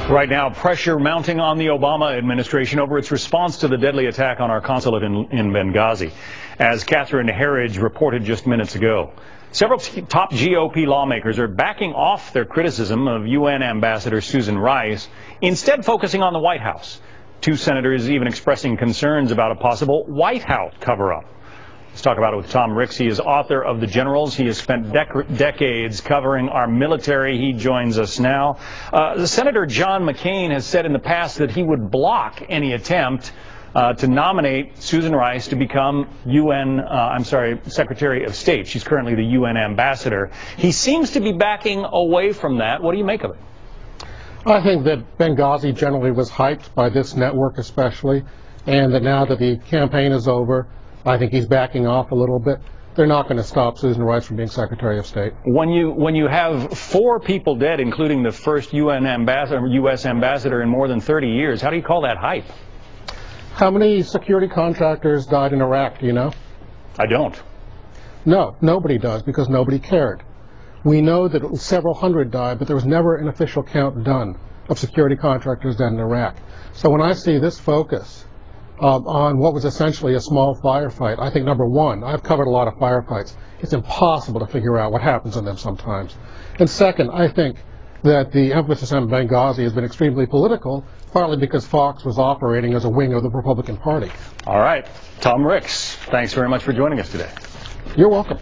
Right now, pressure mounting on the Obama administration over its response to the deadly attack on our consulate in Benghazi, as Catherine Herridge reported just minutes ago. Several top GOP lawmakers are backing off their criticism of UN Ambassador Susan Rice, instead focusing on the White House. Two senators even expressing concerns about a possible White House cover-up. Let's talk about it with Tom Ricks. He is author of The Generals. He has spent decades covering our military. He joins us now. Senator John McCain has said in the past that he would block any attempt to nominate Susan Rice to become Secretary of State. She's currently the UN ambassador. He seems to be backing away from that. What do you make of it? I think that Benghazi generally was hyped by this network especially, and that now that the campaign is over, I think he's backing off a little bit. They're not going to stop Susan Rice from being Secretary of State. When you have 4 people dead, including the first U.S. ambassador in more than 30 years, how do you call that hype? How many security contractors died in Iraq, do you know? I don't. No, nobody does, because nobody cared. We know that several hundred died, but there was never an official count done of security contractors dead in Iraq. So when I see this focus on what was essentially a small firefight, I think, number one, I've covered a lot of firefights. It's impossible to figure out what happens in them sometimes. And second, I think that the emphasis on Benghazi has been extremely political, partly because Fox was operating as a wing of the Republican Party. All right. Tom Ricks, thanks very much for joining us today. You're welcome.